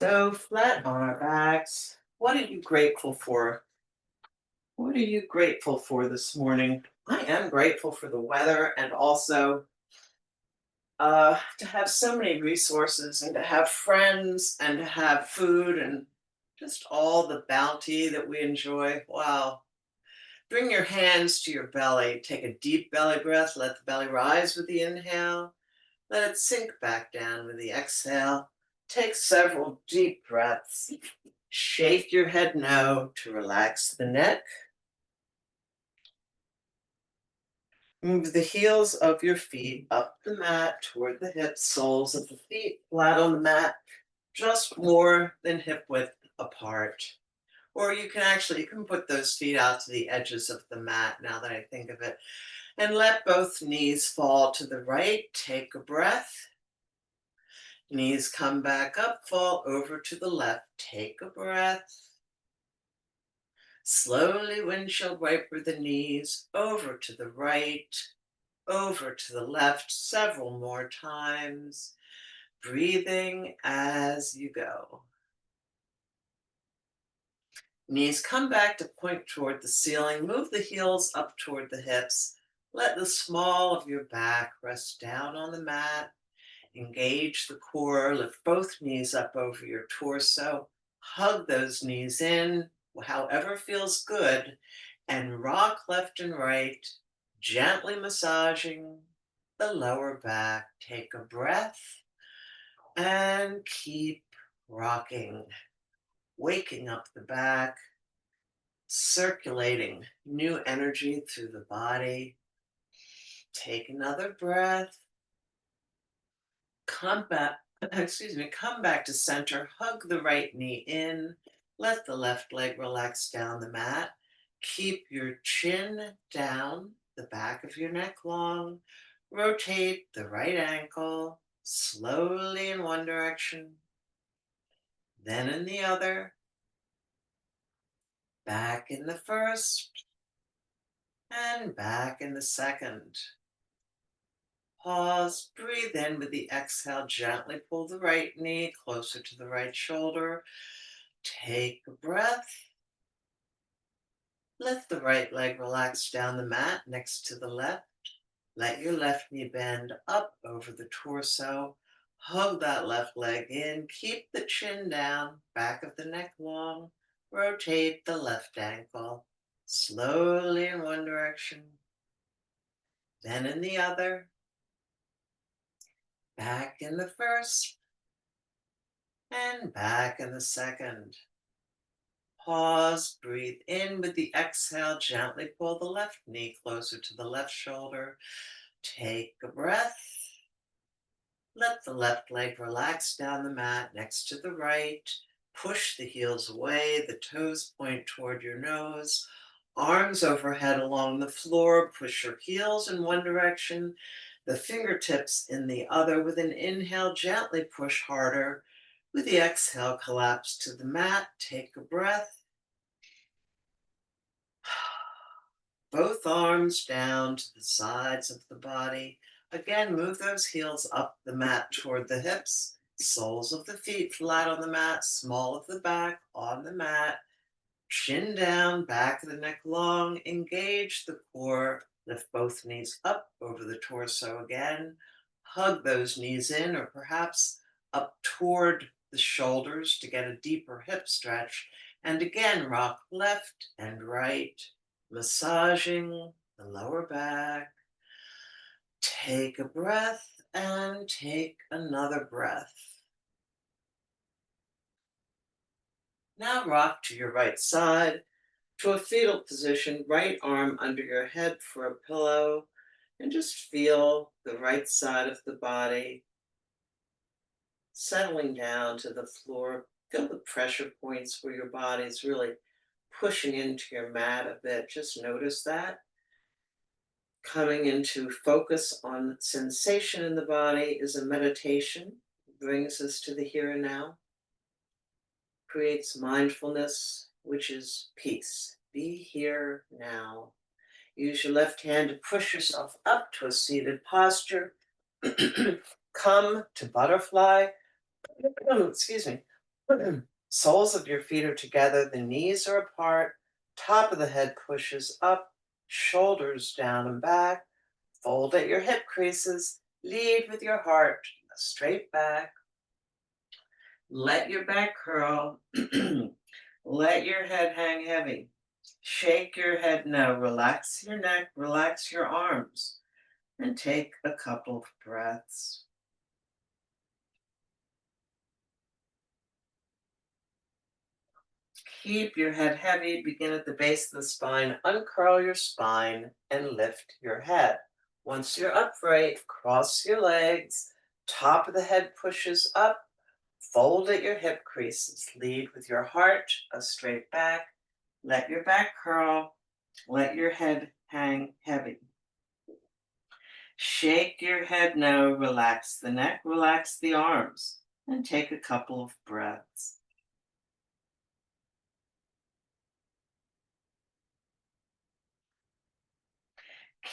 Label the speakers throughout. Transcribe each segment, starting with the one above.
Speaker 1: So flat on our backs. What are you grateful for? What are you grateful for this morning? I am grateful for the weather and also to have so many resources and to have friends and to have food and just all the bounty that we enjoy. Wow. Bring your hands to your belly. Take a deep belly breath. Let the belly rise with the inhale. Let it sink back down with the exhale. Take several deep breaths. Shake your head no to relax the neck. Move the heels of your feet up the mat toward the hips, soles of the feet flat on the mat, just more than hip width apart. Or you can put those feet out to the edges of the mat now that I think of it. And let both knees fall to the right. Take a breath. Knees come back up, fall over to the left. Take a breath. Slowly windshield wiper the knees over to the right, over to the left, several more times, breathing as you go. Knees come back to point toward the ceiling. Move the heels up toward the hips. Let the small of your back rest down on the mat. Engage the core. Lift both knees up over your torso. Hug those knees in, however feels good, and rock left and right, gently massaging the lower back. Take a breath and keep rocking, waking up the back, circulating new energy through the body. Take another breath. Come back, come back to center. Hug the right knee in. Let the left leg relax down the mat. Keep your chin down, the back of your neck long. Rotate the right ankle slowly in one direction, then in the other. Back in the first and back in the second. Pause, breathe in with the exhale. Gently pull the right knee closer to the right shoulder. Take a breath. Let the right leg relax down the mat next to the left. Let your left knee bend up over the torso. Hug that left leg in. Keep the chin down, back of the neck long. Rotate the left ankle slowly in one direction, then in the other. Back in the first and back in the second. Pause, breathe in with the exhale. Gently pull the left knee closer to the left shoulder. Take a breath. Let the left leg relax down the mat next to the right. Push the heels away. The toes point toward your nose. Arms overhead along the floor. Push your heels in one direction, the fingertips in the other. With an inhale, gently push harder. With the exhale, collapse to the mat. Take a breath. Both arms down to the sides of the body. Again, move those heels up the mat toward the hips. Soles of the feet flat on the mat, small of the back on the mat. Chin down, back of the neck long. Engage the core. Lift both knees up over the torso again. Hug those knees in or perhaps up toward the shoulders to get a deeper hip stretch. And again, rock left and right, massaging the lower back. Take a breath and take another breath. Now rock to your right side to a fetal position, right arm under your head for a pillow, and just feel the right side of the body settling down to the floor. Feel the pressure points where your body is really pushing into your mat a bit. Just notice that. Coming into focus on sensation in the body is a meditation. It brings us to the here and now, creates mindfulness, which is peace. Be here now. Use your left hand to push yourself up to a seated posture. Come to butterfly. Excuse me. Soles of your feet are together, the knees are apart, top of the head pushes up, shoulders down and back. Fold at your hip creases, lead with your heart, straight back. Let your back curl. Let your head hang heavy. Shake your head no. Relax your neck, relax your arms, and take a couple of breaths. Keep your head heavy. Begin at the base of the spine. Uncurl your spine and lift your head. Once you're upright, cross your legs. Top of the head pushes up. Fold at your hip creases. Lead with your heart, a straight back. Let your back curl. Let your head hang heavy. Shake your head no. Relax the neck, relax the arms, and take a couple of breaths.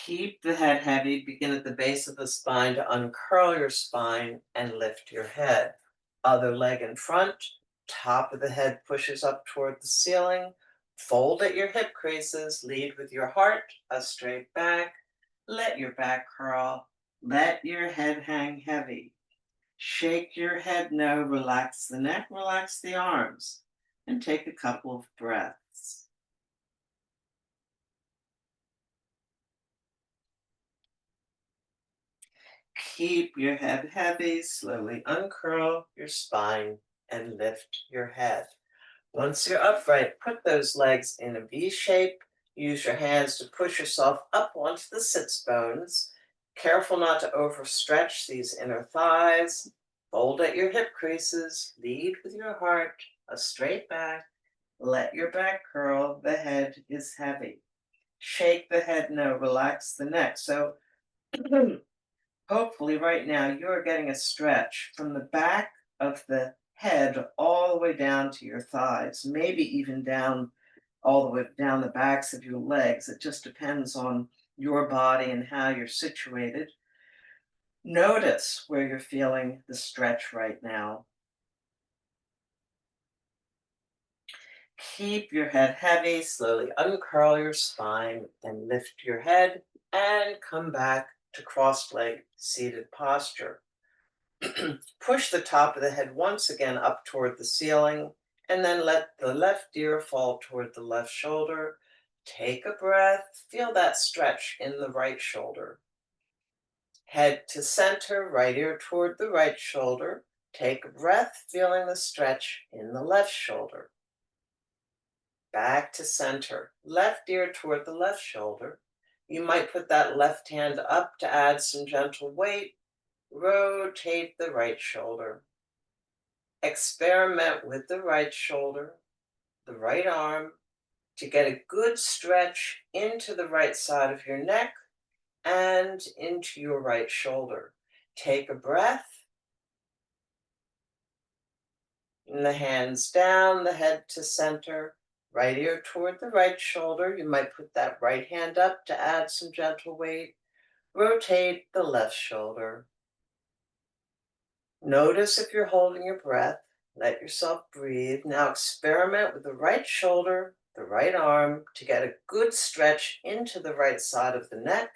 Speaker 1: Keep the head heavy. Begin at the base of the spine to uncurl your spine and lift your head. Other leg in front. Top of the head pushes up toward the ceiling. Fold at your hip creases. Lead with your heart, a straight back. Let your back curl. Let your head hang heavy. Shake your head no. Relax the neck, relax the arms, and take a couple of breaths. Keep your head heavy, slowly uncurl your spine and lift your head. Once you're upright, put those legs in a V shape. Use your hands to push yourself up onto the sits bones. Careful not to overstretch these inner thighs. Fold at your hip creases. Lead with your heart, a straight back. Let your back curl. The head is heavy. Shake the head no. Relax the neck. So hopefully, right now, you're getting a stretch from the back of the head all the way down to your thighs, maybe even down all the way down the backs of your legs. It just depends on your body and how you're situated. Notice where you're feeling the stretch right now. Keep your head heavy, slowly uncurl your spine and lift your head and come back to cross-legged seated posture. Push the top of the head once again up toward the ceiling, and then let the left ear fall toward the left shoulder. Take a breath, feel that stretch in the right shoulder. Head to center, right ear toward the right shoulder. Take a breath, feeling the stretch in the left shoulder. Back to center, left ear toward the left shoulder. You might put that left hand up to add some gentle weight. Rotate the right shoulder. Experiment with the right shoulder, the right arm, to get a good stretch into the right side of your neck and into your right shoulder. Take a breath, and the hands down, the head to center, right ear toward the right shoulder. You might put that right hand up to add some gentle weight. Rotate the left shoulder. Notice if you're holding your breath. Let yourself breathe. Now experiment with the right shoulder, the right arm to get a good stretch into the right side of the neck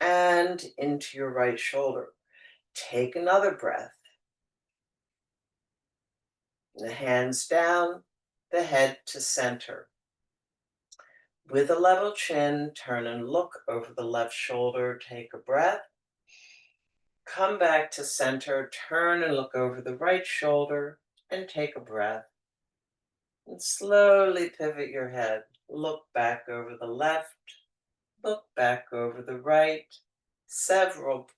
Speaker 1: and into your right shoulder. Take another breath. The hands down, the head to center. With a level chin, turn and look over the left shoulder. Take a breath. Come back to center, turn and look over the right shoulder and take a breath. And slowly pivot your head. Look back over the left, look back over the right. Several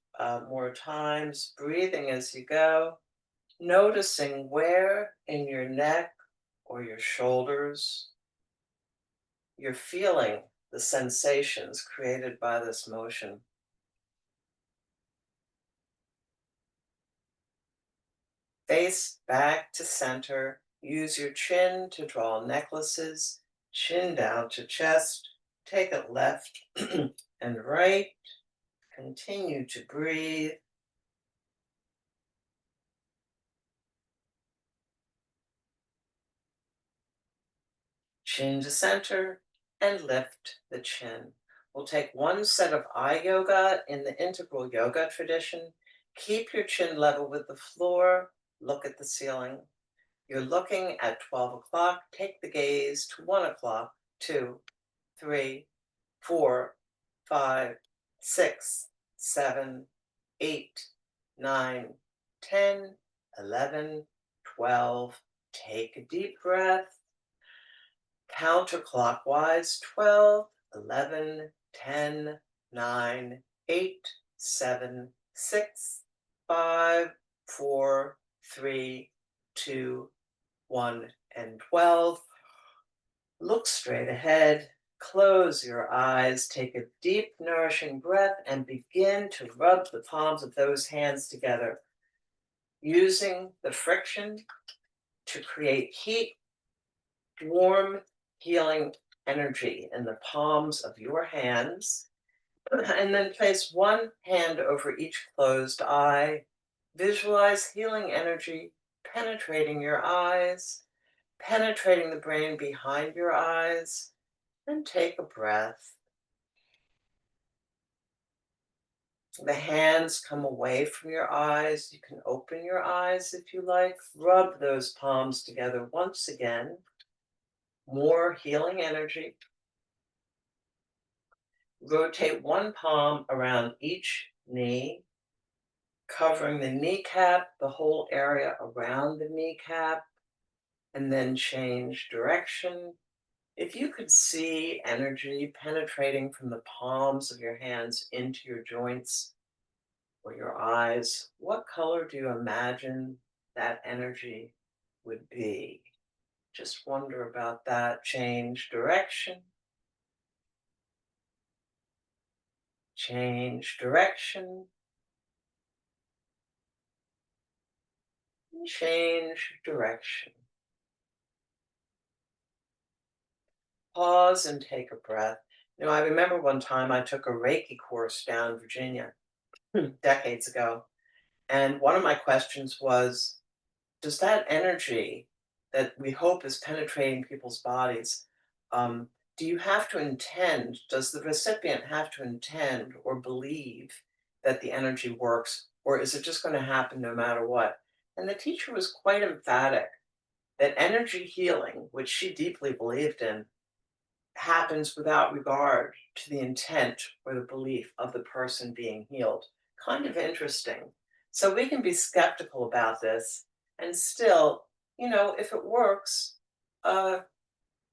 Speaker 1: more times, breathing as you go, noticing where in your neck or your shoulders you're feeling the sensations created by this motion. Face back to center. Use your chin to draw necklaces, chin down to chest. Take it left and right. Continue to breathe. Chin to center and lift the chin. We'll take one set of eye yoga in the integral yoga tradition. Keep your chin level with the floor. Look at the ceiling. You're looking at 12 o'clock. Take the gaze to 1 o'clock, 2, 3, 4, 5, 6, 7, 8, 9, 10, 11, 12. Take a deep breath. Counterclockwise 12, 11, 10, 9, 8, 7, 6, 5, 4, 3, 2, 1, and 12. Look straight ahead. Close your eyes. Take a deep, nourishing breath and begin to rub the palms of those hands together, using the friction to create heat, warm, healing energy in the palms of your hands. And then place one hand over each closed eye. Visualize healing energy penetrating your eyes, penetrating the brain behind your eyes, and take a breath. The hands come away from your eyes. You can open your eyes if you like. Rub those palms together once again. More healing energy. Rotate one palm around each knee, covering the kneecap, the whole area around the kneecap, and then change direction. If you could see energy penetrating from the palms of your hands into your joints or your eyes, what color do you imagine that energy would be? Just wonder about that. Change direction. Change direction. Change direction. Pause and take a breath. I remember one time I took a Reiki course down in Virginia decades ago. And one of my questions was, does that energy that we hope is penetrating people's bodies, um, do you have to intend, does the recipient have to intend or believe that the energy works, or is it just going to happen no matter what? And the teacher was quite emphatic that energy healing, which she deeply believed in, happens without regard to the intent or the belief of the person being healed. Kind of interesting. So we can be skeptical about this and still, if it works, uh,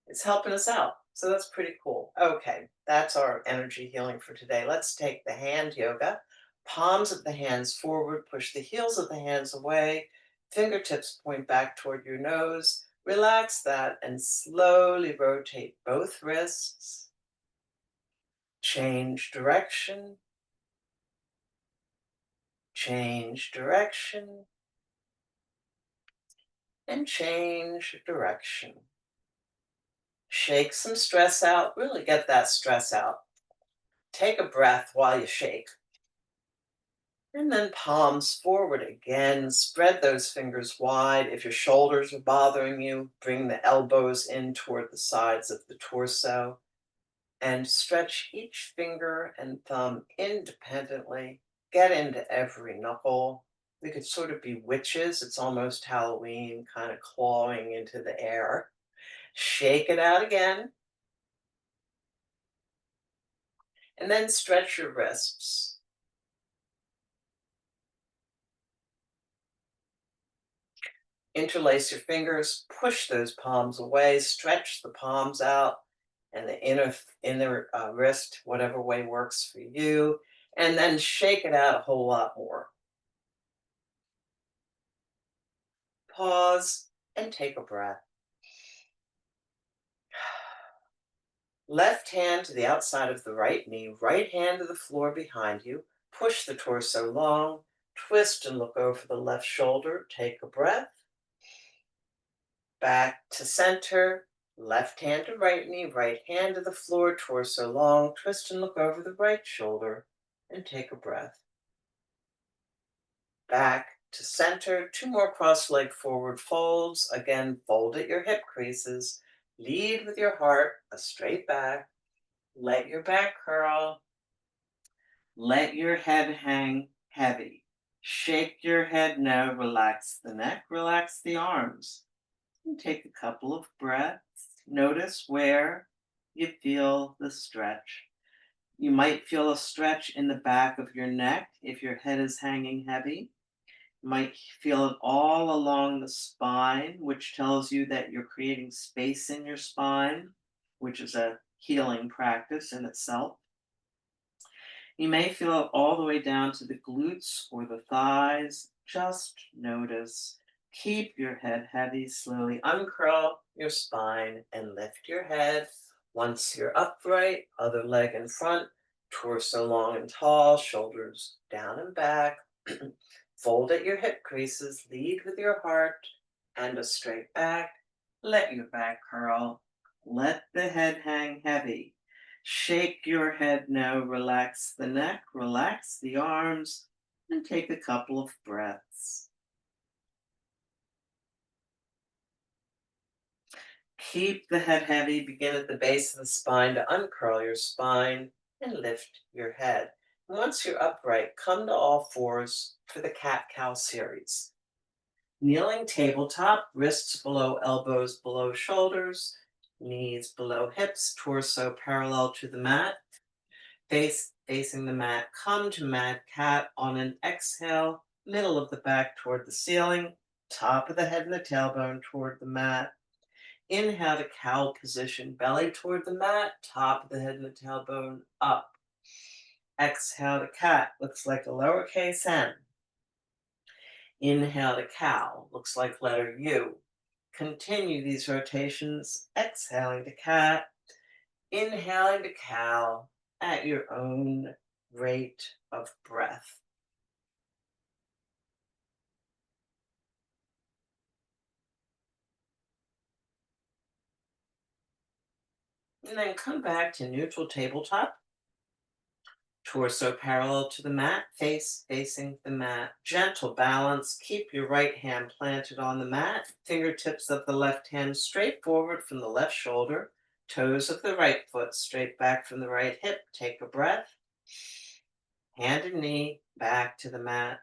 Speaker 1: it's helping us out. So that's pretty cool. Okay, that's our energy healing for today. Let's take the hand yoga. Palms of the hands forward, push the heels of the hands away, fingertips point back toward your nose. Relax that and slowly rotate both wrists. Change direction. Change direction. And change direction. Shake some stress out. Really get that stress out. Take a breath while you shake. And then palms forward again. Spread those fingers wide. If your shoulders are bothering you, bring the elbows in toward the sides of the torso. And stretch each finger and thumb independently. Get into every knuckle. We could sort of be witches. It's almost Halloween, kind of clawing into the air. Shake it out again. And then stretch your wrists. Interlace your fingers, push those palms away, stretch the palms out and the inner wrist, whatever way works for you, and then shake it out a whole lot more. Pause and take a breath. Left hand to the outside of the right knee, right hand to the floor behind you. Push the torso long, twist and look over the left shoulder. Take a breath. Back to center, left hand to right knee, right hand to the floor, torso long, twist and look over the right shoulder, and take a breath. Back to center, two more cross leg forward folds. Again, fold at your hip creases, Lead with your heart, a straight back. Let your back curl. Let your head hang heavy. Shake your head no, relax the neck, relax the arms. And take a couple of breaths. Notice where you feel the stretch. You might feel a stretch in the back of your neck if your head is hanging heavy. You might feel it all along the spine, which tells you that you're creating space in your spine, which is a healing practice in itself. You may feel it all the way down to the glutes or the thighs. Just notice. Keep your head heavy. Slowly uncurl your spine and lift your head. Once you're upright, other leg in front, torso long and tall, shoulders down and back. Fold at your hip creases, lead with your heart and a straight back. Let your back curl. Let the head hang heavy. Shake your head no, relax the neck, relax the arms, and take a couple of breaths. Keep the head heavy, begin at the base of the spine to uncurl your spine and lift your head. Once you're upright, come to all fours for the cat-cow series. Kneeling tabletop, wrists below elbows, below shoulders, knees below hips, torso parallel to the mat. Face facing the mat. Come to mad cat on an exhale, middle of the back toward the ceiling, top of the head and the tailbone toward the mat. Inhale to cow position, belly toward the mat, top of the head and the tailbone up. Exhale to cat, looks like a lowercase n. Inhale to cow, looks like letter U. Continue these rotations, exhaling to cat, inhaling to cow at your own rate of breath. And then come back to neutral tabletop, torso parallel to the mat, face facing the mat. Gentle balance. Keep your right hand planted on the mat, fingertips of the left hand straight forward from the left shoulder, toes of the right foot straight back from the right hip. Take a breath. Hand and knee back to the mat.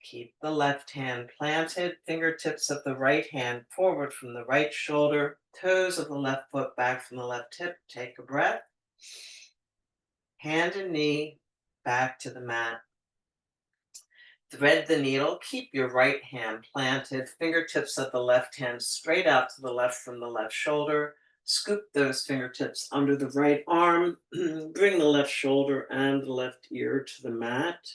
Speaker 1: Keep the left hand planted, fingertips of the right hand forward from the right shoulder, toes of the left foot back from the left hip. Take a breath. Hand and knee back to the mat. Thread the needle. Keep your right hand planted, fingertips of the left hand straight out to the left from the left shoulder. Scoop those fingertips under the right arm. Bring the left shoulder and the left ear to the mat.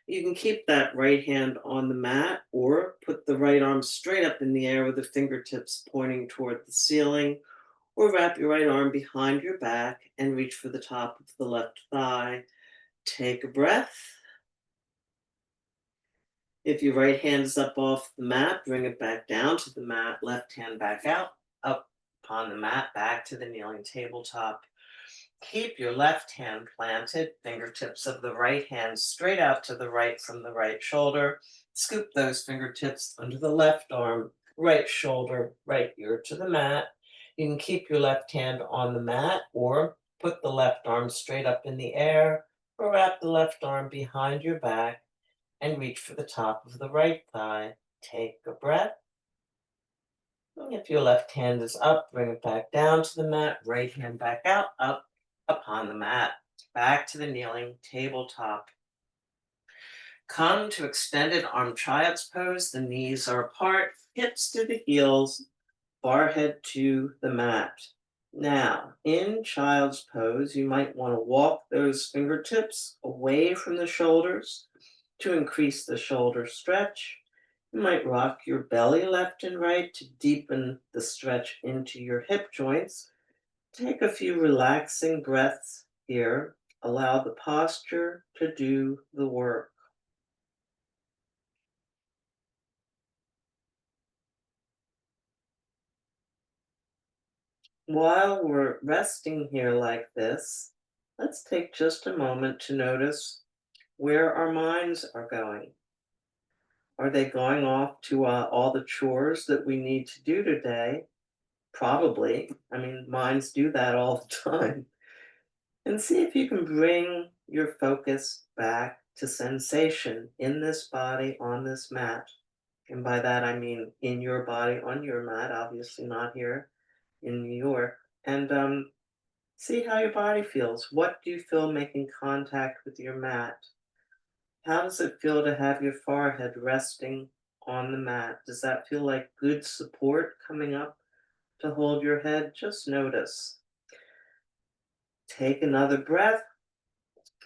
Speaker 1: You can keep that right hand on the mat or put the right arm straight up in the air with the fingertips pointing toward the ceiling, or wrap your right arm behind your back and reach for the top of the left thigh. Take a breath. If your right hand is up off the mat, bring it back down to the mat, left hand back out, up upon the mat, back to the kneeling tabletop. Keep your left hand planted, fingertips of the right hand straight out to the right from the right shoulder. Scoop those fingertips under the left arm, right shoulder, right ear to the mat. You can keep your left hand on the mat or put the left arm straight up in the air, or wrap the left arm behind your back and reach for the top of the right thigh. Take a breath. If your left hand is up, bring it back down to the mat, right hand back out, up upon the mat, back to the kneeling tabletop. Come to extended arm child's pose. The knees are apart, hips to the heels, forehead to the mat. Now, in child's pose, you might want to walk those fingertips away from the shoulders to increase the shoulder stretch. You might rock your belly left and right to deepen the stretch into your hip joints. Take a few relaxing breaths here. Allow the posture to do the work. While we're resting here like this, let's take just a moment to notice where our minds are going. Are they going off to all the chores that we need to do today?
Speaker 2: Probably. I mean, minds do that all the time. And see if you can bring your focus back to sensation in this body on this mat. And by that, I mean in your body on your mat, obviously not here in New York. And see how your body feels. What do you feel making contact with your mat? How does it feel to have your forehead resting on the mat? Does that feel like good support coming up to hold your head? Just notice. Take another breath.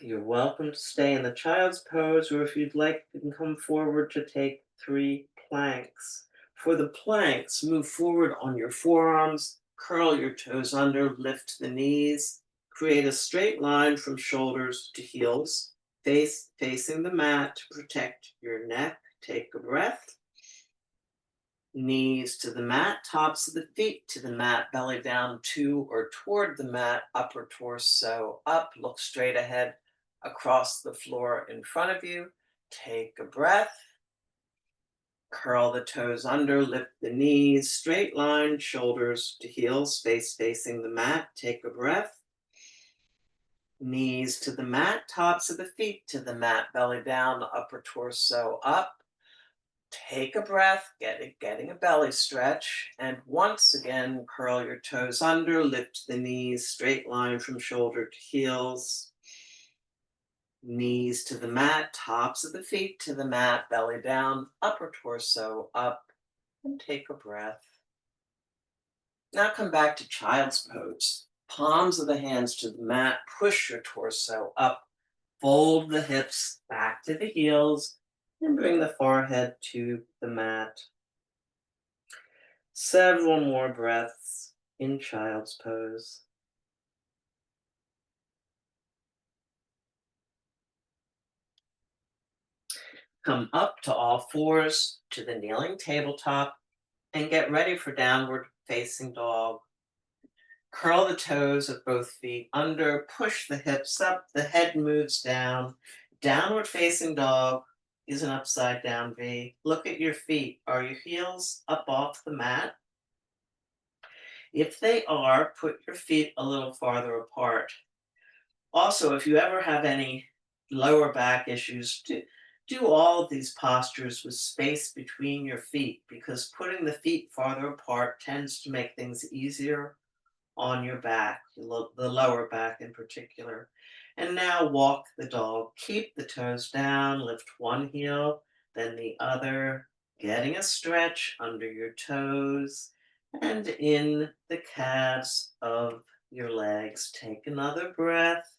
Speaker 2: You're welcome to stay in the child's pose, or if you'd like, you can come forward to take 3 planks. For the planks, move forward on your forearms, curl your toes under, lift the knees, create a straight line from shoulders to heels, facing the mat to protect your neck. Take a breath. Knees to the mat, tops of the feet to the mat, belly down to or toward the mat, upper torso up, look straight ahead across the floor in front of you. Take a breath, curl the toes under, lift the knees, straight line, shoulders to heels, face facing the mat. Take a breath. Knees to the mat, tops of the feet to the mat, belly down, upper torso up. Take a breath, getting a belly stretch, and once again, curl your toes under, lift the knees, straight line from shoulder to heels. Knees to the mat, tops of the feet to the mat, belly down, upper torso up, and take a breath. Now come back to child's pose. Palms of the hands to the mat, push your torso up, fold the hips back to the heels, and bring the forehead to the mat. Several more breaths in child's pose. Come up to all fours to the kneeling tabletop and get ready for downward facing dog. Curl the toes of both feet under, push the hips up, the head moves down. Downward facing dog is an upside down V. Look at your feet. Are your heels up off the mat? If they are, put your feet a little farther apart. Also, if you ever have any lower back issues, do all of these postures with space between your feet because putting the feet farther apart tends to make things easier on your back, the lower back in particular. And now walk the dog. Keep the toes down, lift one heel, then the other, getting a stretch under your toes and in the calves of your legs. Take another breath.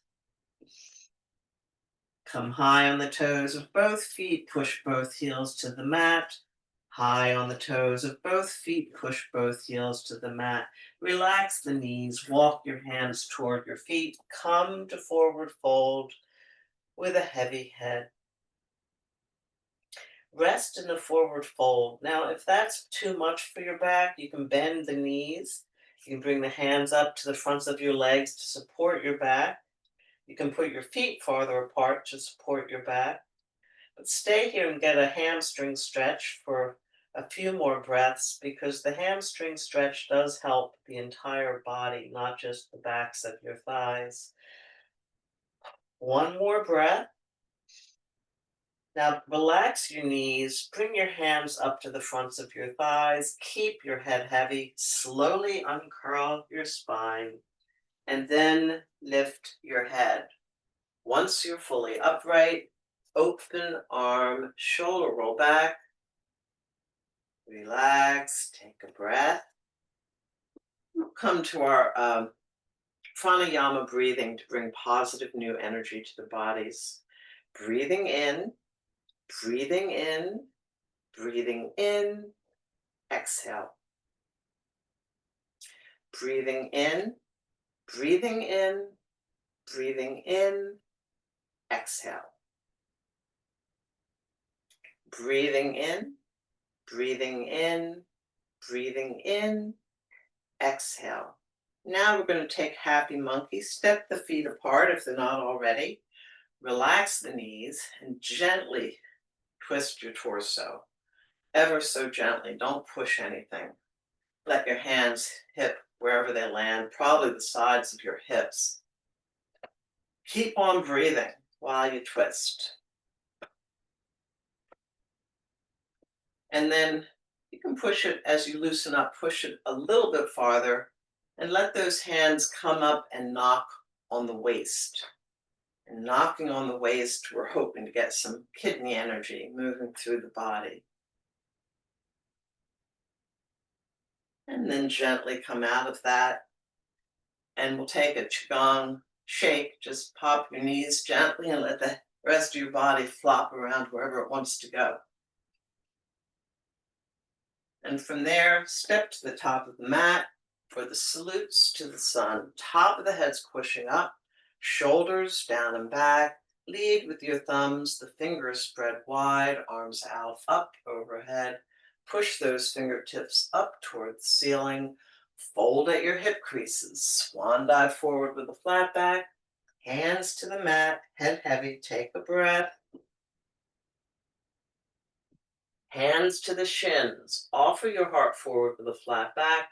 Speaker 2: Come high on the toes of both feet, push both heels to the mat. High on the toes of both feet, push both heels to the mat. Relax the knees, walk your hands toward your feet. Come to forward fold with a heavy head. Rest in the forward fold. Now, if that's too much for your back, you can bend the knees. You can bring the hands up to the fronts of your legs to support your back. You can put your feet farther apart to support your back. But stay here and get a hamstring stretch for a few more breaths because the hamstring stretch does help the entire body, not just the backs of your thighs. One more breath. Now relax your knees, bring your hands up to the fronts of your thighs, keep your head heavy, slowly uncurl your spine, and then lift your head. Once you're fully upright, open arm, shoulder roll back, relax, take a breath. We'll come to our pranayama breathing to bring positive new energy to the bodies. Breathing in, breathing in, breathing in, exhale. Breathing in, breathing in, breathing in, exhale. Breathing in, breathing in, breathing in, exhale. Now we're going to take happy monkey. Step the feet apart if they're not already. Relax the knees and gently twist your torso. Ever so gently. Don't push anything.
Speaker 1: Let your hands hit wherever they land, probably the sides of your hips. Keep on breathing while you twist. And then you can push it as you loosen up, push it a little bit farther and let those hands come up and knock on the waist. And knocking on the waist, we're hoping to get some kidney energy moving through the body. And then gently come out of that. And we'll take a Qigong shake. Just pop your knees gently and let the rest of your body flop around wherever it wants to go. And from there, step to the top of the mat for the salutes to the sun. Top of the head squishing up, shoulders down and back. Lead with your thumbs, the fingers spread wide, arms out, up, overhead. Push those fingertips up toward the ceiling. Fold at your hip creases. Swan dive forward with a flat back. Hands to the mat, head heavy. Take a breath. Hands to the shins. Offer your heart forward with a flat back.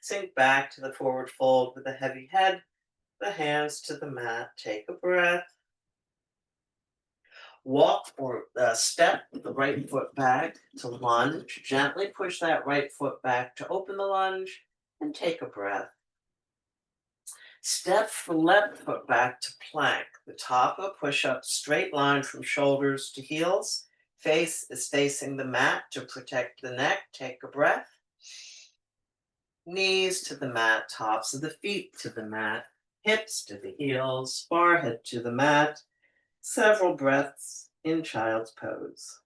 Speaker 1: Sink back to the forward fold with a heavy head. The hands to the mat. Take a breath. Walk or step the right foot back to lunge. Gently push that right foot back to open the lunge and take a breath. Step the left foot back to plank. The top of a push-up, straight line from shoulders to heels. Face is facing the mat to protect the neck. Take a breath. Knees to the mat, tops of the feet to the mat, hips to the heels, forehead to the mat. Several breaths in child's pose.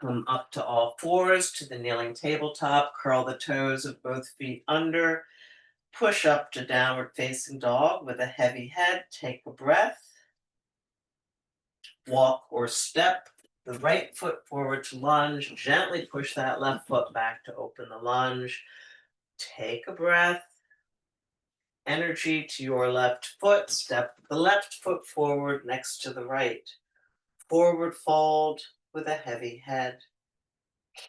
Speaker 1: Come up to all fours to the kneeling tabletop. Curl the toes of both feet under. Push up to downward facing dog with a heavy head. Take a breath. Walk or step the right foot forward to lunge. Gently push that left foot back to open the lunge. Take a breath. Energy to your left foot. Step the left foot forward next to the right. Forward fold with a heavy head.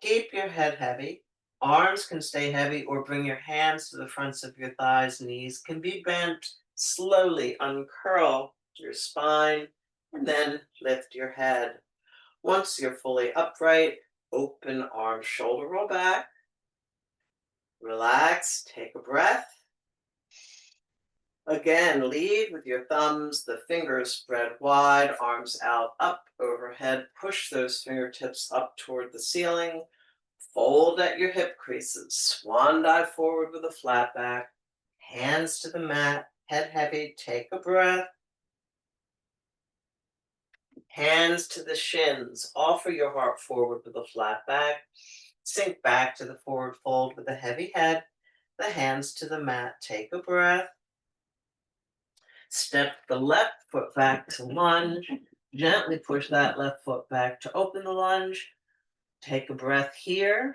Speaker 1: Keep your head heavy. Arms can stay heavy or bring your hands to the fronts of your thighs. Knees can be bent. Slowly uncurl your spine and then lift your head. Once you're fully upright, open arms, shoulder roll back. Relax, take a breath. Again, lead with your thumbs, the fingers spread wide, arms out, up, overhead. Push those fingertips up toward the ceiling. Fold at your hip creases. Swan dive forward with a flat back. Hands to the mat, head heavy. Take a breath. Hands to the shins. Offer your heart forward with a flat back. Sink back to the forward fold with a heavy head. The hands to the mat. Take a breath. Step the left foot back to lunge. Gently push that left foot back to open the lunge. Take a breath here.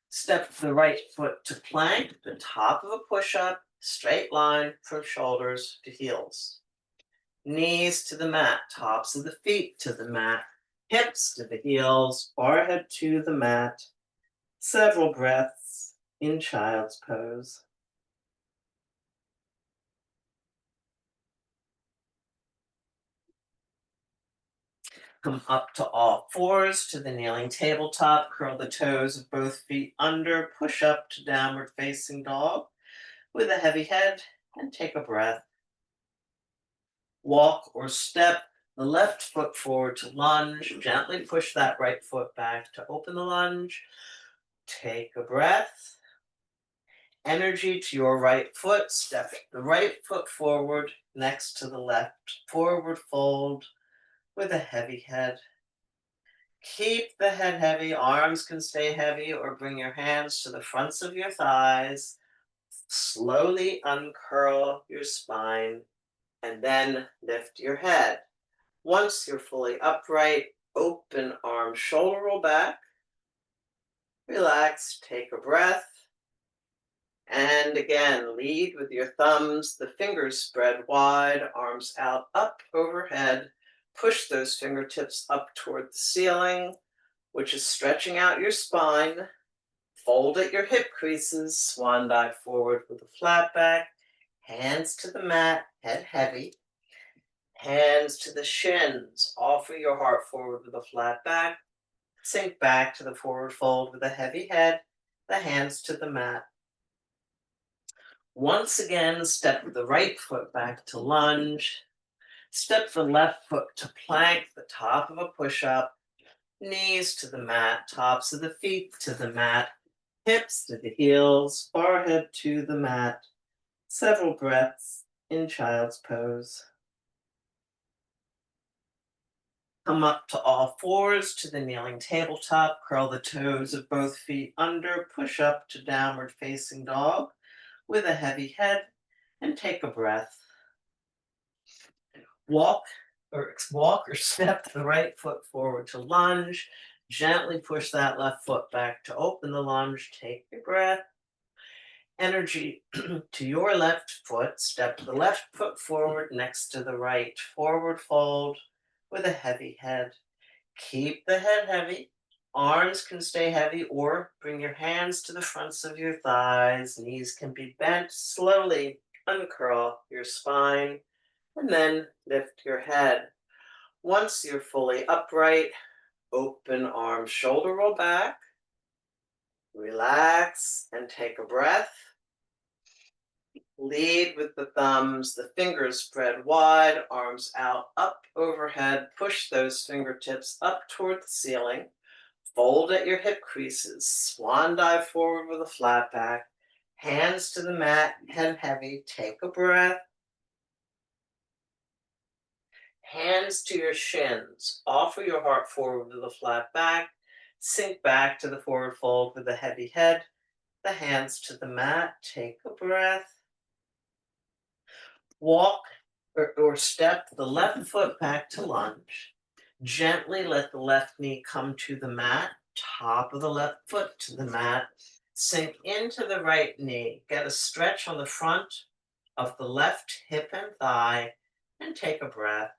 Speaker 1: Step the right foot to plank, the top of a push-up, straight line from shoulders to heels. Knees to the mat, tops of the feet to the mat, hips to the heels, forehead to the mat. Several breaths in child's pose. Come up to all fours to the kneeling tabletop. Curl the toes of both feet under. Push up to downward facing dog with a heavy head and take a breath. Walk or step the left foot forward to lunge. Gently push that right foot back to open the lunge. Take a breath. Energy to your right foot. Step the right foot forward next to the left. Forward fold with a heavy head. Keep the head heavy. Arms can stay heavy or bring your hands to the fronts of your thighs. Slowly uncurl your spine and then lift your head. Once you're fully upright, open arms, shoulder roll back. Relax, take a breath. And again, lead with your thumbs, the fingers spread wide, arms out up overhead. Push those fingertips up toward the ceiling, which is stretching out your spine. Fold at your hip creases, swan dive forward with a flat back. Hands to the mat, head heavy. Hands to the shins. Offer your heart forward with a flat back. Sink back to the forward fold with a heavy head. The hands to the mat. Once again, step the right foot back to lunge. Step the left foot to plank, the top of a push up. Knees to the mat, tops of the feet to the mat. Hips to the heels, forehead to the mat. Several breaths in child's pose. Come up to all fours to the kneeling tabletop. Curl the toes of both feet under. Push up to downward facing dog with a heavy head and take a breath. Walk walk or step the right foot forward to lunge. Gently push that left foot back to open the lunge. Take your breath. Energy to your left foot. Step the left foot forward next to the right. Forward fold with a heavy head. Keep the head heavy. Arms can stay heavy or bring your hands to the fronts of your thighs. Knees can be bent. Slowly uncurl your spine and then lift your head. Once you're fully upright, open arms, shoulder roll back. Relax and take a breath. Lead with the thumbs, the fingers spread wide, arms out, up overhead. Push those fingertips up toward the ceiling. Fold at your hip creases. Swan dive forward with a flat back. Hands to the mat, head heavy. Take a breath. Hands to your shins. Offer your heart forward with a flat back. Sink back to the forward fold with a heavy head. The hands to the mat. Take a breath. Walk or step the left foot back to lunge. Gently let the left knee come to the mat. Top of the left foot to the mat. Sink into the right knee. Get a stretch on the front of the left hip and thigh and take a breath.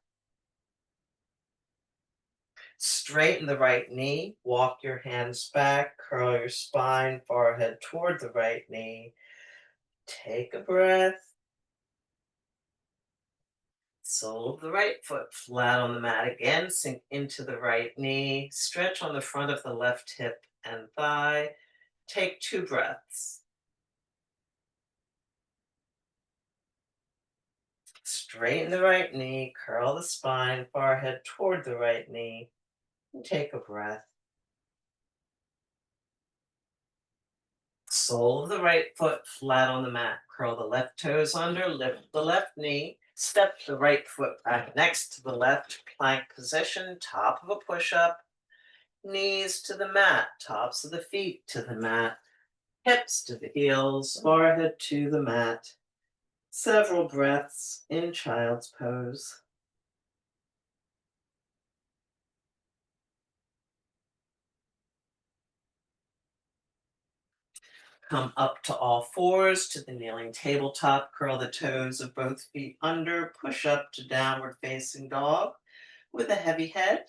Speaker 1: Straighten the right knee, walk your hands back, curl your spine, forehead toward the right knee. Take a breath. Sole of the right foot flat on the mat again, sink into the right knee, stretch on the front of the left hip and thigh. Take 2 breaths. Straighten the right knee, curl the spine, forehead toward the right knee, and take a breath. Sole of the right foot flat on the mat. Curl the left toes under, lift the left knee, step the right foot back next to the left, plank position, top of a push up, knees to the mat, tops of the feet to the mat, hips to the heels, forehead to the mat. Several breaths in child's pose. Come up to all fours to the kneeling tabletop. Curl the toes of both feet under. Push up to downward facing dog with a heavy head.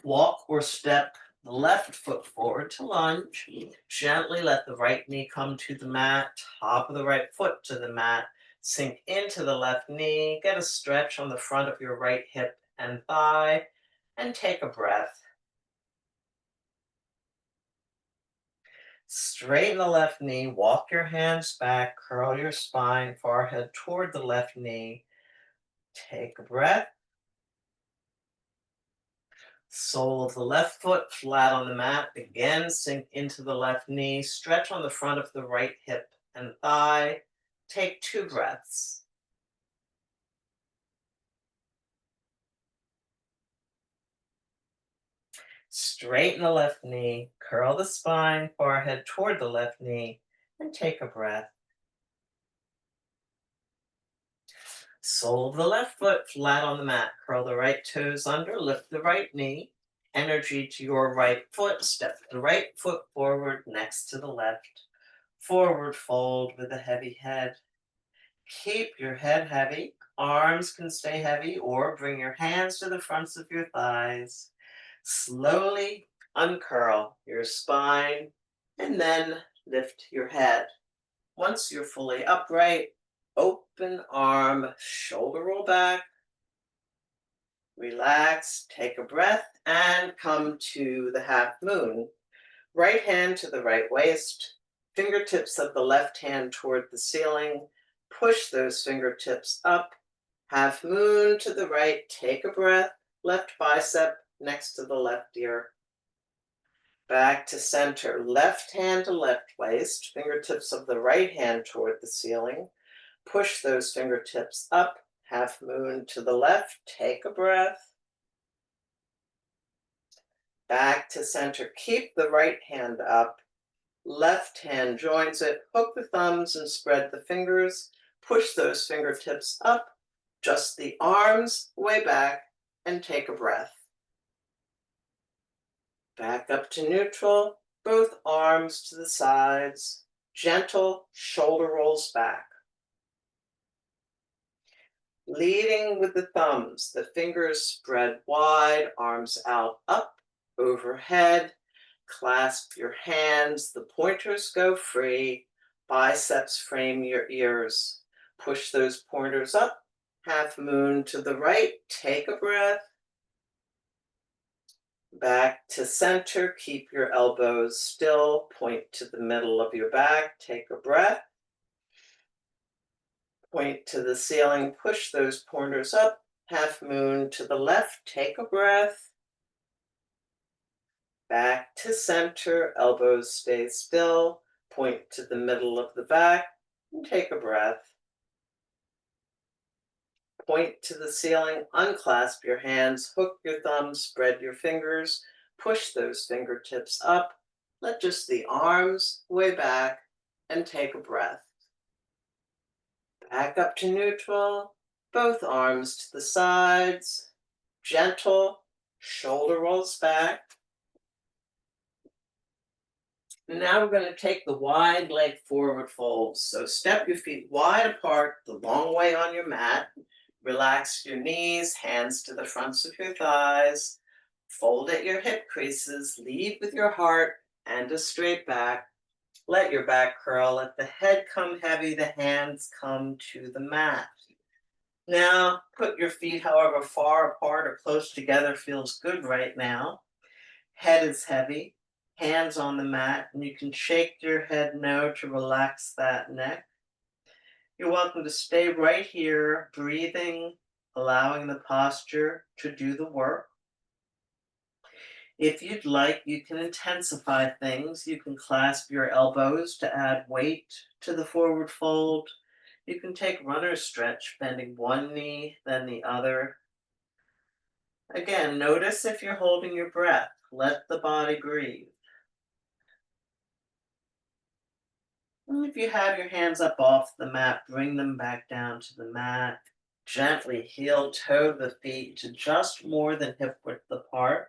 Speaker 1: Walk or step the left foot forward to lunge. Gently let the right knee come to the mat. Top of the right foot to the mat. Sink into the left knee. Get a stretch on the front of your right hip and thigh. And take a breath. Straighten the left knee, walk your hands back, curl your spine, forehead toward the left knee. Take a breath. Sole of the left foot flat on the mat. Again, sink into the left knee, stretch on the front of the right hip and thigh. Take 2 breaths. Straighten the left knee, curl the spine, forehead toward the left knee, and take a breath. Sole of the left foot flat on the mat. Curl the right toes under, lift the right knee. Energy to your right foot. Step the right foot forward next to the left. Forward fold with a heavy head. Keep your head heavy. Arms can stay heavy or bring your hands to the fronts of your thighs. Slowly uncurl your spine and then lift your head. Once you're fully upright, open arm, shoulder roll back. Relax, take a breath, and come to the half moon. Right hand to the right waist, fingertips of the left hand toward the ceiling. Push those fingertips up. Half moon to the right, take a breath. Left bicep next to the left ear. Back to center, left hand to left waist, fingertips of the right hand toward the ceiling. Push those fingertips up. Half moon to the left, take a breath. Back to center, keep the right hand up. Left hand joins it, hook the thumbs and spread the fingers. Push those fingertips up, just the arms way back, and take a breath. Back up to neutral, both arms to the sides, gentle shoulder rolls back. Leading with the thumbs, the fingers spread wide, arms out, up, overhead. Clasp your hands, the pointers go free, biceps frame your ears. Push those pointers up, half moon to the right, take a breath. Back to center, keep your elbows still, point to the middle of your back, take a breath. Point to the ceiling, push those pointers up, half moon to the left, take a breath. Back to center, elbows stay still, point to the middle of the back, and take a breath. Point to the ceiling, unclasp your hands, hook your thumbs, spread your fingers, push those fingertips up, let just the arms way back, and take a breath. Back up to neutral, both arms to the sides, gentle, shoulder rolls back. Now we're going to take the wide leg forward folds. So step your feet wide apart the long way on your mat. Relax your knees, hands to the fronts of your thighs. Fold at your hip creases. Lead with your heart and a straight back. Let your back curl. Let the head come heavy. The hands come to the mat. Now put your feet however far apart or close together feels good right now. Head is heavy. Hands on the mat, and you can shake your head no to relax that neck. You're welcome to stay right here, breathing, allowing the posture to do the work. If you'd like, you can intensify things. You can clasp your elbows to add weight to the forward fold. You can take runner's stretch, bending one knee, then the other. Again, notice if you're holding your breath. Let the body breathe. And if you have your hands up off the mat, bring them back down to the mat. Gently heel toe the feet to just more than hip width apart.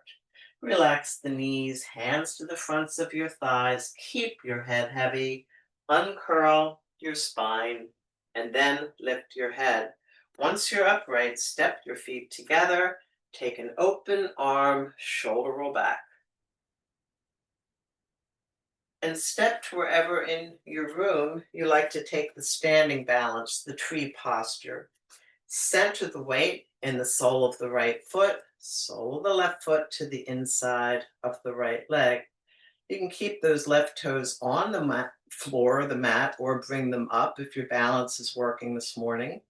Speaker 1: Relax the knees, hands to the fronts of your thighs. Keep your head heavy. Uncurl your spine and then lift your head. Once you're upright, step your feet together. Take an open arm, shoulder roll back. And step to wherever in your room you like to take the standing balance, the tree posture. Center the weight in the sole of the right foot, sole of the left foot to the inside of the right leg. You can keep those left toes on the mat, floor, the mat, or bring them up if your balance is working this morning.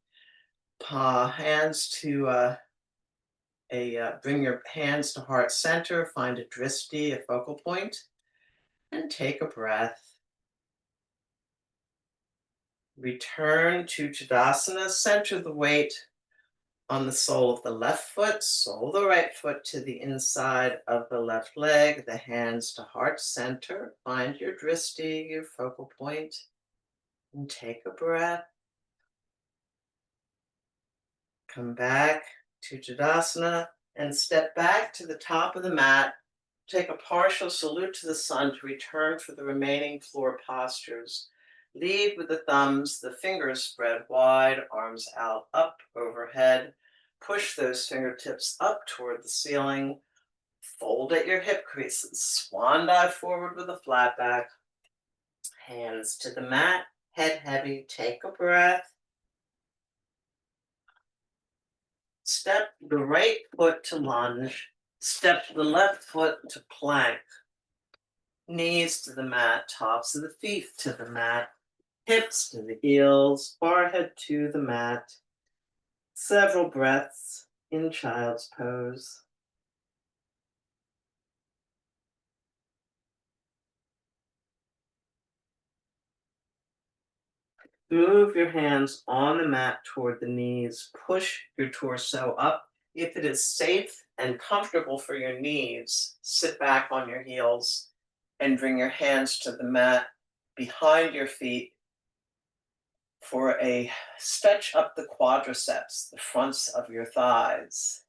Speaker 1: Hands to bring your hands to heart center, find a drishti, a focal point, and take a breath. Return to Tadasana, center the weight on the sole of the left foot, sole of the right foot to the inside of the left leg, the hands to heart center. Find your drishti, your focal point, and take a breath. Come back to Tadasana and step back to the top of the mat. Take a partial salute to the sun to return for the remaining floor postures. Lead with the thumbs, the fingers spread wide, arms out, up, overhead. Push those fingertips up toward the ceiling. Fold at your hip creases. Swan dive forward with a flat back. Hands to the mat, head heavy. Take a breath. Step the right foot to lunge. Step the left foot to plank. Knees to the mat, tops of the feet to the mat, hips to the heels, forehead to the mat. Several breaths in child's pose. Move your hands on the mat toward the knees. Push your torso up. If it is safe and comfortable for your knees, sit back on your heels and bring your hands to the mat behind your feet for a stretch up the quadriceps, the fronts of your thighs.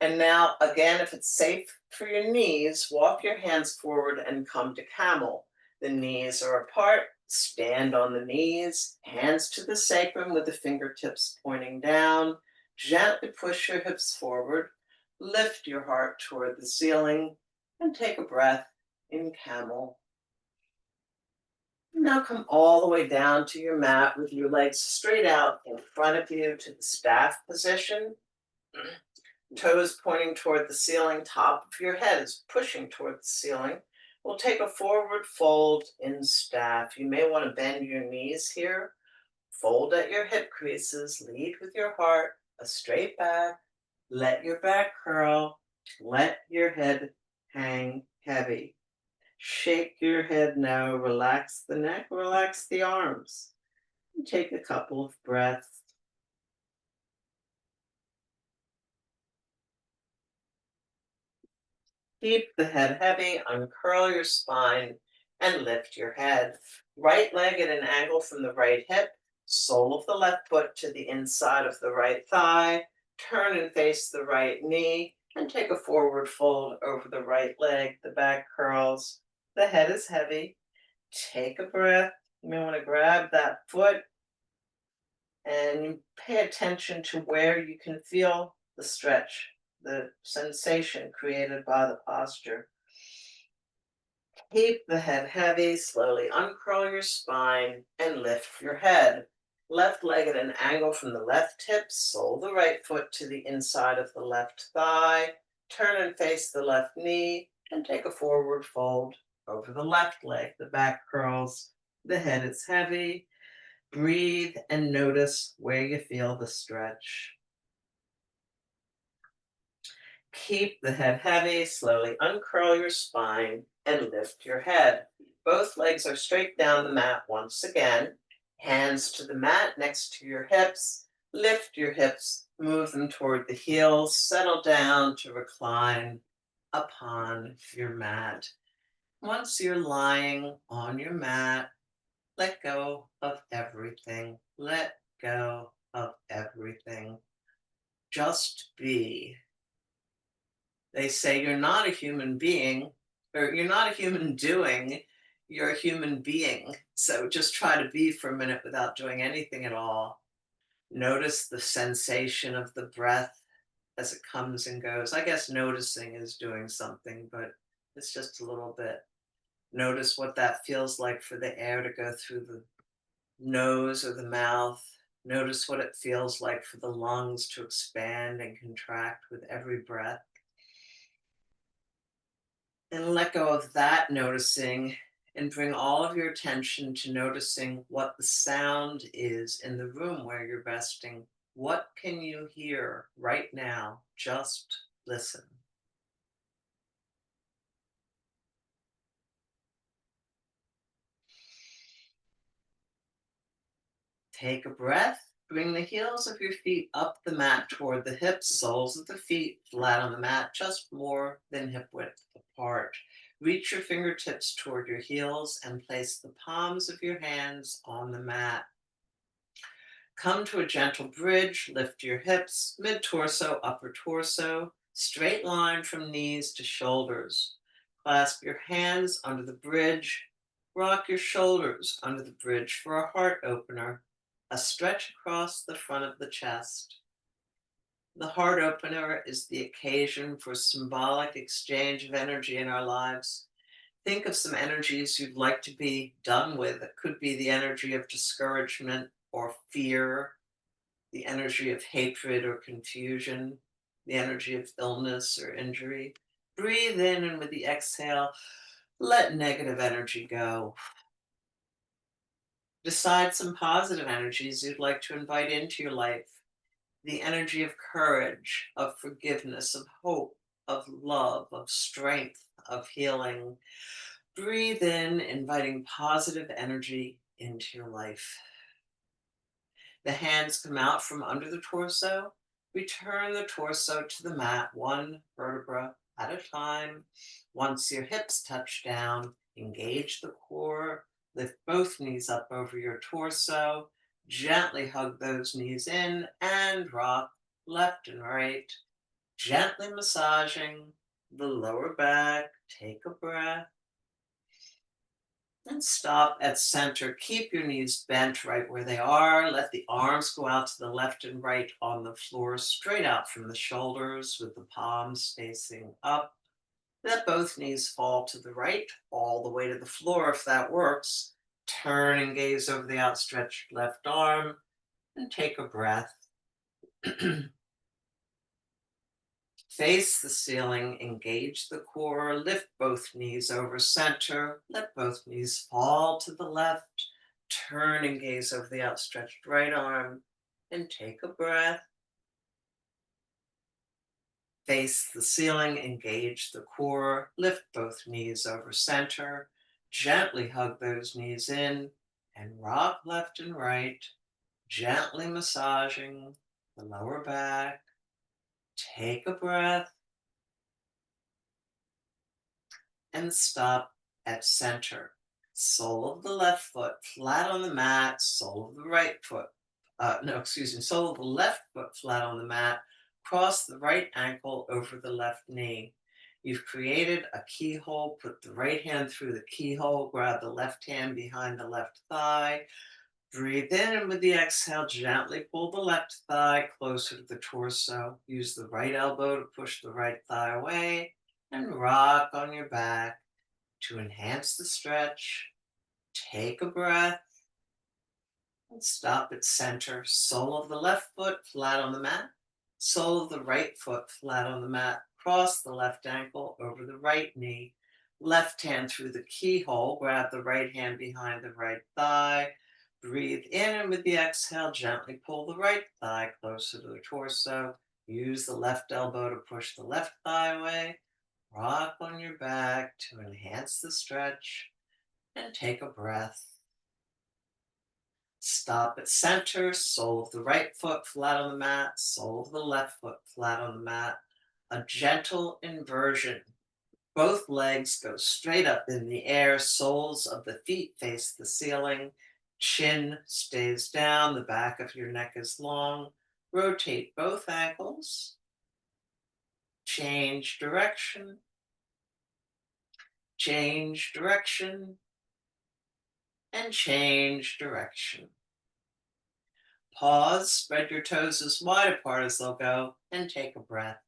Speaker 1: And now, again, if it's safe for your knees, walk your hands forward and come to camel. The knees are apart. Stand on the knees, hands to the sacrum with the fingertips pointing down. Gently push your hips forward. Lift your heart toward the ceiling and take a breath in camel. Now come all the way down to your mat with your legs straight out in front of you to the staff position. Toes pointing toward the ceiling, top of your head is pushing toward the ceiling. We'll take a forward fold in staff. You may want to bend your knees here. Fold at your hip creases, lead with your heart, a straight back. Let your back curl, let your head hang heavy. Shake your head now, relax the neck, relax the arms. And take a couple of breaths. Keep the head heavy, uncurl your spine, and lift your head. Right leg at an angle from the right hip, sole of the left foot to the inside of the right thigh. Turn and face the right knee, and take a forward fold over the right leg. The back curls, the head is heavy. Take a breath. You may want to grab that foot and pay attention to where you can feel the stretch, the sensation created by the posture. Keep the head heavy, slowly uncurl your spine and lift your head. Left leg at an angle from the left hip, sole the right foot to the inside of the left thigh. Turn and face the left knee and take a forward fold over the left leg. The back curls, the head is heavy. Breathe and notice where you feel the stretch. Keep the head heavy, slowly uncurl your spine and lift your head. Both legs are straight down the mat once again. Hands to the mat next to your hips. Lift your hips, move them toward the heels. Settle down to recline upon your mat. Once you're lying on your mat, let go of everything. Let go of everything. Just be. They say you're not a human being, or you're not a human doing, you're a human being. So just try to be for a minute without doing anything at all. Notice the sensation of the breath as it comes and goes. I guess noticing is doing something, but it's just a little bit. Notice what that feels like for the air to go through the nose or the mouth. Notice what it feels like for the lungs to expand and contract with every breath. And let go of that noticing and bring all of your attention to noticing what the sound is in the room where you're resting. What can you hear right now? Just listen. Take a breath. Bring the heels of your feet up the mat toward the hips, soles of the feet flat on the mat, just more than hip width apart. Reach your fingertips toward your heels and place the palms of your hands on the mat. Come to a gentle bridge, lift your hips, mid torso, upper torso, straight line from knees to shoulders. Clasp your hands under the bridge, Rock your shoulders under the bridge for a heart opener, a stretch across the front of the chest. The heart opener is the occasion for symbolic exchange of energy in our lives. Think of some energies you'd like to be done with. It could be the energy of discouragement or fear, the energy of hatred or confusion, the energy of illness or injury. Breathe in, and with the exhale, let negative energy go. Decide some positive energies you'd like to invite into your life. The energy of courage, of forgiveness, of hope, of love, of strength, of healing. Breathe in, inviting positive energy into your life. The hands come out from under the torso. Return the torso to the mat, one vertebra at a time. Once your hips touch down, engage the core. Lift both knees up over your torso. Gently hug those knees in and rock left and right. Gently massaging the lower back. Take a breath. And stop at center. Keep your knees bent right where they are. Let the arms go out to the left and right on the floor, straight out from the shoulders with the palms facing up. Let both knees fall to the right, all the way to the floor if that works. Turn and gaze over the outstretched left arm and take a breath. Face the ceiling, engage the core, lift both knees over center, let both knees fall to the left, turn and gaze over the outstretched right arm, and take a breath. Face the ceiling, engage the core, lift both knees over center, gently hug those knees in, and rock left and right, gently massaging the lower back. Take a breath. And stop at center. Sole of the left foot flat on the mat, sole of the right foot, no, excuse me, sole of the left foot flat on the mat, cross the right ankle over the left knee. You've created a keyhole, put the right hand through the keyhole, grab the left hand behind the left thigh, breathe in, and with the exhale, gently pull the left thigh closer to the torso. Use the right elbow to push the right thigh away, and rock on your back. To enhance the stretch, take a breath and stop at center. Sole of the left foot flat on the mat, sole of the right foot flat on the mat. Cross the left ankle over the right knee. Left hand through the keyhole, grab the right hand behind the right thigh. Breathe in, and with the exhale, gently pull the right thigh closer to the torso. Use the left elbow to push the left thigh away. Rock on your back to enhance the stretch and take a breath. Stop at center, sole of the right foot flat on the mat, sole of the left foot flat on the mat. A gentle inversion. Both legs go straight up in the air, soles of the feet face the ceiling, chin stays down, the back of your neck is long. Rotate both ankles, change direction, change direction, and change direction. Pause, spread your toes as wide apart as they'll go, and take a breath.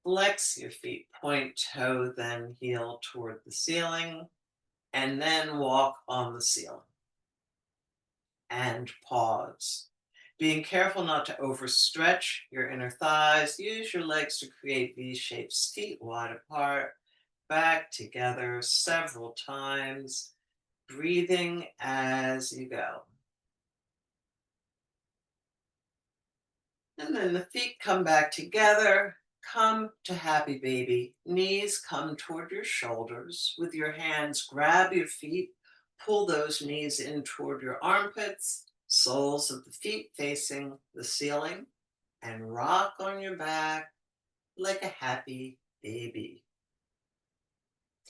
Speaker 1: Flex your feet, point toe, then heel toward the ceiling, and then walk on the ceiling. And pause. Being careful not to overstretch your inner thighs, use your legs to create V shapes, feet wide apart, back together several times, breathing as you go. And then the feet come back together. Come to happy baby. Knees come toward your shoulders. With your hands, grab your feet. Pull those knees in toward your armpits. Soles of the feet facing the ceiling. And rock on your back like a happy baby.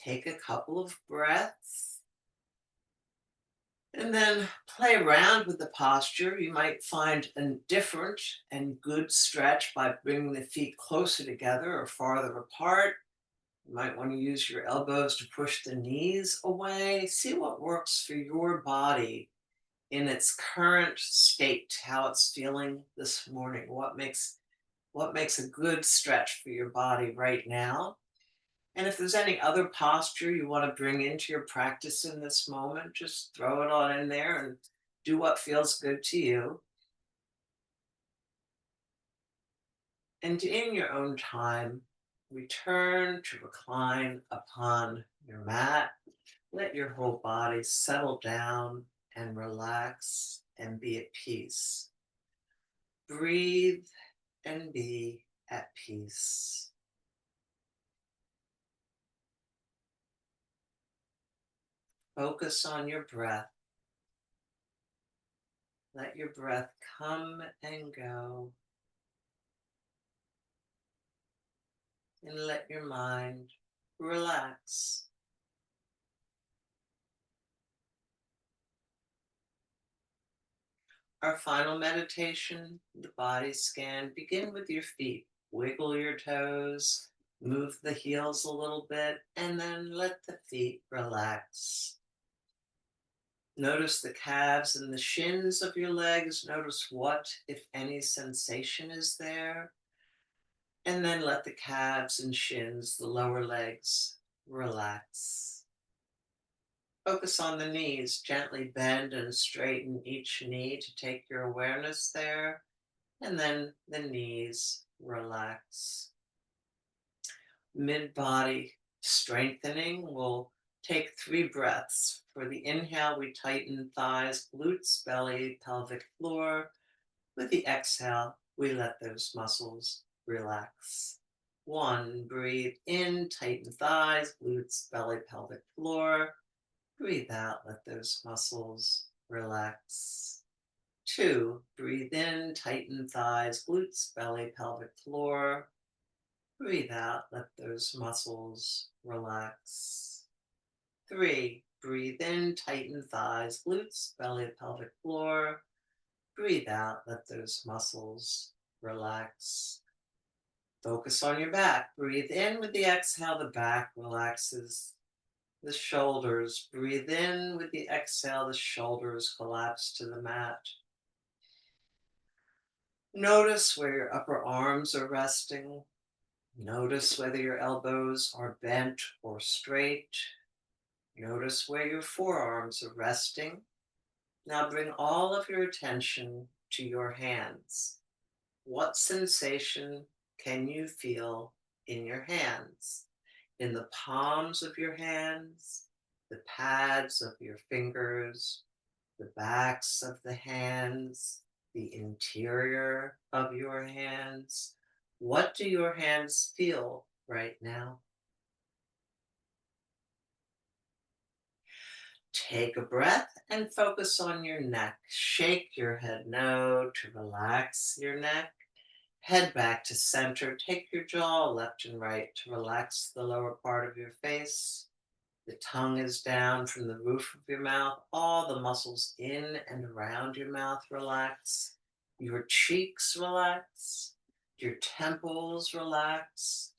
Speaker 1: Take a couple of breaths. And then play around with the posture. You might find a different and good stretch by bringing the feet closer together or farther apart. You might want to use your elbows to push the knees away. See what works for your body in its current state, how it's feeling this morning. What makes a good stretch for your body right now? And if there's any other posture you want to bring into your practice in this moment, just throw it on in there and do what feels good to you. And in your own time, return to recline upon your mat. Let your whole body settle down and relax and be at peace. Breathe and be at peace. Focus on your breath. Let your breath come and go. And let your mind relax. Our final meditation, the body scan, begin with your feet. Wiggle your toes, move the heels a little bit, and then let the feet relax. Notice the calves and the shins of your legs. Notice what, if any, sensation is there. And then let the calves and shins, the lower legs, relax. Focus on the knees. Gently bend and straighten each knee to take your awareness there. And then the knees relax. Mid body strengthening. We'll take 3 breaths. For the inhale, we tighten thighs, glutes, belly, pelvic floor. With the exhale, we let those muscles relax. 1, breathe in, tighten thighs, glutes, belly, pelvic floor. Breathe out, let those muscles relax. 2, breathe in, tighten thighs, glutes, belly, pelvic floor. Breathe out, let those muscles relax. 3, breathe in, tighten thighs, glutes, belly, pelvic floor. Breathe out, let those muscles relax. Focus on your back. Breathe in with the exhale, the back relaxes. The shoulders. Breathe in with the exhale, the shoulders collapse to the mat. Notice where your upper arms are resting. Notice whether your elbows are bent or straight. Notice where your forearms are resting. Now bring all of your attention to your hands. What sensation can you feel in your hands? In the palms of your hands, the pads of your fingers, the backs of the hands, the interior of your hands. What do your hands feel right now? Take a breath and focus on your neck. Shake your head no to relax your neck. Head back to center. Take your jaw left and right to relax the lower part of your face. The tongue is down from the roof of your mouth. All the muscles in and around your mouth relax. Your cheeks relax. Your temples relax.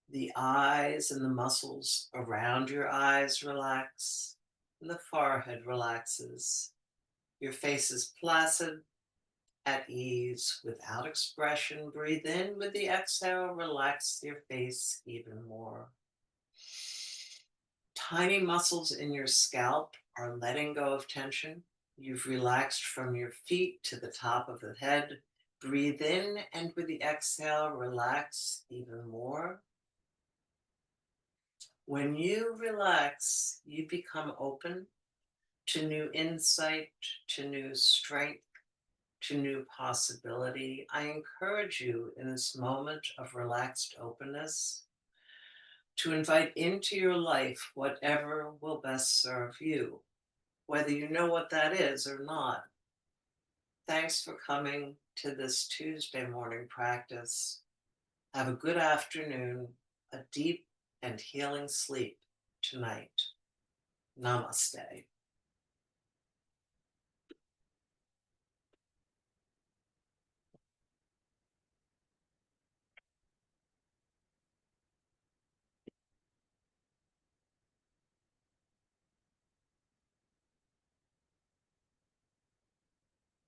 Speaker 1: The eyes and the muscles around your eyes relax. And the forehead relaxes. Your face is placid, at ease, without expression. Breathe in with the exhale. Relax your face even more. Tiny muscles in your scalp are letting go of tension. You've relaxed from your feet to the top of the head. Breathe in and with the exhale, relax even more. When you relax, you become open to new insight, to new strength, to new possibility. I encourage you in this moment of relaxed openness to invite into your life whatever will best serve you, whether you know what that is or not. Thanks for coming to this Tuesday morning practice. Have a good afternoon, a deep and healing sleep tonight. Namaste.